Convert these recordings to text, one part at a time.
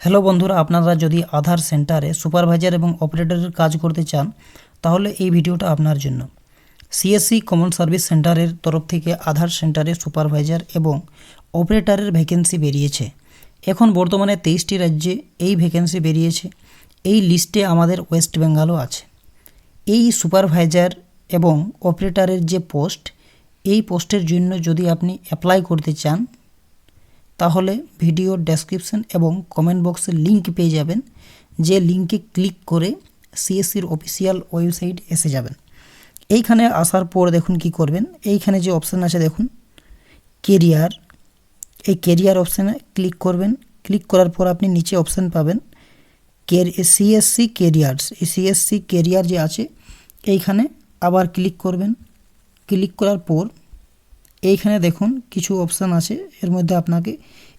Hello বন্ধুরা, আপনারা যদি আধার সেন্টারে সুপারভাইজার এবং অপারেটরের কাজ করতে চান তাহলে এই ভিডিওটা আপনার জন্য। সিএসসি কমন সার্ভিস সেন্টারের তরফ থেকে আধার সেন্টারে সুপারভাইজার এবং অপারেটরের ভ্যাকেন্সি বেরিয়েছে। এখন বর্তমানে 23টি রাজ্যে এই ভ্যাকেন্সি বেরিয়েছে। এই লিস্টে আমাদের ওয়েস্ট বেঙ্গলও আছে। এই সুপারভাইজার এবং অপারেটরের যে পোস্ট, এই পোস্টের জন্য যদি আপনি অ্যাপ্লাই করতে চান তাহলে ভিডিওর ডেসক্রিপশন এবং কমেন্ট বক্সে লিঙ্ক পেয়ে যাবেন, যে লিঙ্কে ক্লিক করে সিএসসির অফিসিয়াল ওয়েবসাইট এসে যাবেন। এইখানে আসার পর দেখুন কি করবেন, এইখানে যে অপশান আছে দেখুন কেরিয়ার, এই কেরিয়ার অপশানে ক্লিক করবেন। ক্লিক করার পর আপনি নিচে অপশান পাবেন সিএসসি কেরিয়ার্স। এই সিএসসি কেরিয়ার যে আছে এইখানে আবার ক্লিক করবেন। ক্লিক করার পর এইখানে দেখুন কিছু অপশান আছে, এর মধ্যে আপনাকে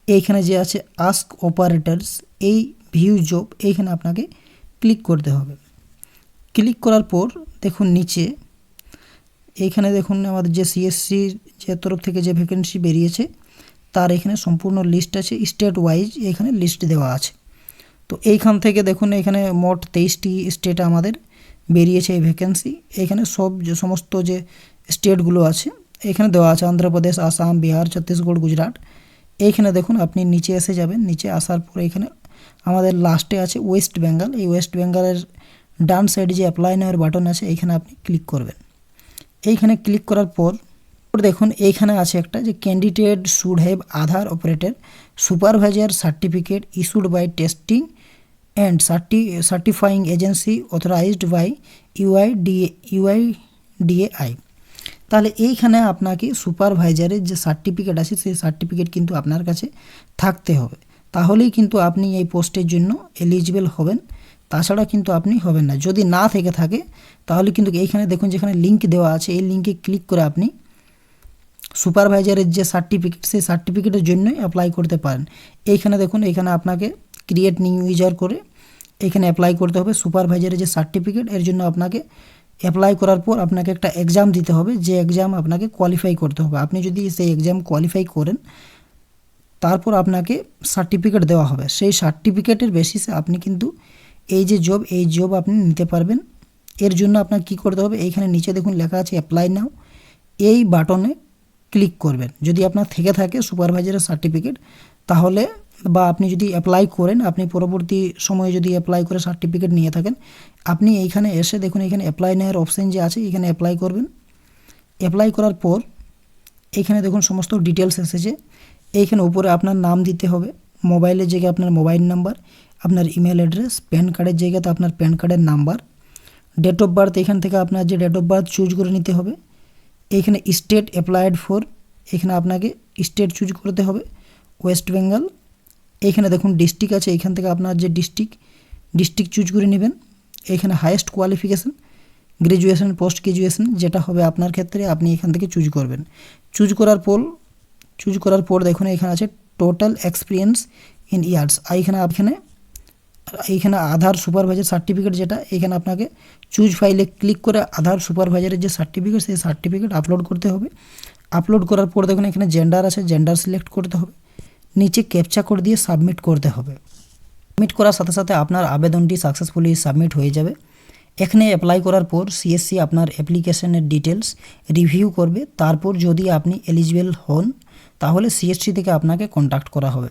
এইখানে যে আছে আস্ক অপারেটরস, এই ভিউ জব, এইখানে আপনাকে ক্লিক করতে হবে। ক্লিক করার পর দেখুন নিচে এইখানে দেখুন আমাদের যে সিএসসির যে তরফ থেকে যে ভ্যাকেন্সি বেরিয়েছে তার এখানে সম্পূর্ণ লিস্ট আছে, স্টেট ওয়াইজ এখানে লিস্ট দেওয়া আছে। তো এইখান থেকে দেখুন এখানে মোট 23টি স্টেট আমাদের বেরিয়েছে এই ভ্যাকেন্সি। এখানে সমস্ত যে স্টেটগুলো আছে এখানে দেওয়া আছে, অন্ধ্রপ্রদেশ, আসাম, বিহার, ছত্তিশগড়, গুজরাট। এইখানে দেখুন আপনি নিচে এসে যাবেন। নিচে আসার পর এখানে আমাদের লাস্টে আছে ওয়েস্ট বেঙ্গল। এই ওয়েস্ট বেঙ্গলের ডান সাইডে যে অ্যাপ্লাই নাওয়ের বাটন আছে এইখানে আপনি ক্লিক করবেন। এইখানে ক্লিক করার পর দেখুন এইখানে আছে একটা যে candidate should have Aadhaar operator supervisor certificate issued by testing and certifying agency authorised by UIDAI. তাহলে এইখানে আপনাকে সুপারভাইজারের যে সার্টিফিকেট আছে সেই সার্টিফিকেট কিন্তু আপনার কাছে থাকতে হবে, তাহলেই কিন্তু আপনি এই পোস্টের জন্য এলিজিবল হবেন। তাছাড়া কিন্তু আপনি হবেন না। যদি না থেকে থাকে তাহলে কিন্তু এইখানে দেখুন যেখানে লিঙ্ক দেওয়া আছে এই লিঙ্কে ক্লিক করে আপনি সুপারভাইজারের যে সার্টিফিকেট সেই সার্টিফিকেটের জন্যই অ্যাপ্লাই করতে পারেন। এইখানে দেখুন এখানে আপনাকে ক্রিয়েট নিউ ইউজার করে এখানে অ্যাপ্লাই করতে হবে সুপারভাইজারের যে সার্টিফিকেট। এর জন্য আপনাকে অ্যাপ্লাই করার পর আপনাকে একটা এক্সাম দিতে হবে, যে এক্সাম আপনাকে কোয়ালিফাই করতে হবে। আপনি যদি সেই এক্সাম কোয়ালিফাই করেন তারপর আপনাকে সার্টিফিকেট দেওয়া হবে। সেই সার্টিফিকেটের বেসিসে আপনি কিন্তু এই জব আপনি নিতে পারবেন। এর জন্য আপনাকে কী করতে হবে, এইখানে নিচে দেখুন লেখা আছে অ্যাপ্লাই নাও, এই বাটনে ক্লিক করবেন। যদি আপনার থেকে থাকে সুপারভাইজারের সার্টিফিকেট তাহলে, বা আপনি যদি অ্যাপ্লাই করেন, আপনি পরবর্তী সময়ে যদি অ্যাপ্লাই করে সার্টিফিকেট নিয়ে থাকেন, আপনি এইখানে এসে দেখুন এখানে অ্যাপ্লাই নেওয়ার অপশান যে আছে এখানে অ্যাপ্লাই করবেন। অ্যাপ্লাই করার পর এইখানে দেখুন সমস্ত ডিটেলস এসেছে। এইখানে উপরে আপনার নাম দিতে হবে, মোবাইলের জায়গায় আপনার মোবাইল নাম্বার, আপনার ইমেল অ্যাড্রেস, প্যান কার্ডের জায়গাতে আপনার প্যান কার্ডের নাম্বার, ডেট অফ বার্থ এখান থেকে আপনার যে ডেট অফ বার্থ চুজ করে নিতে হবে। এইখানে স্টেট অ্যাপ্লাইড ফর, এখানে আপনাকে স্টেট চুজ করতে হবে ওয়েস্ট বেঙ্গল। এইখানে দেখুন ডিস্ট্রিক্ট আছে, এইখান থেকে আপনার যে ডিস্ট্রিক্ট চুজ করে নেবেন। এইখানে highest qualification graduation, post graduation যেটা হবে আপনার ক্ষেত্রে আপনি এখান থেকে চুজ করবেন। চুজ করার পর দেখুন এখানে আছে টোটাল এক্সপিরিয়েন্স ইন ইয়ার্স। এইখানে আধার সুপারভাইজার সার্টিফিকেট যেটা, এখানে আপনাকে চুজ ফাইলে ক্লিক করে আধার সুপারভাইজারের যে সার্টিফিকেট সেই সার্টিফিকেট আপলোড করতে হবে। আপলোড করার পর দেখুন এখানে জেন্ডার আছে, জেন্ডার সিলেক্ট করতে হবে। নিচে ক্যাপচা কোড দিয়ে সাবমিট করতে হবে। সাবমিট করার সাথে সাথে আপনার আবেদনটি সাকসেসফুলি সাবমিট হয়ে যাবে। এখানে অ্যাপ্লাই করার পর সিএসসি আপনার অ্যাপ্লিকেশনের ডিটেলস রিভিউ করবে। তারপর যদি আপনি এলিজিবল হন তাহলে সিএসসি থেকে আপনাকে কন্ট্যাক্ট করা হবে।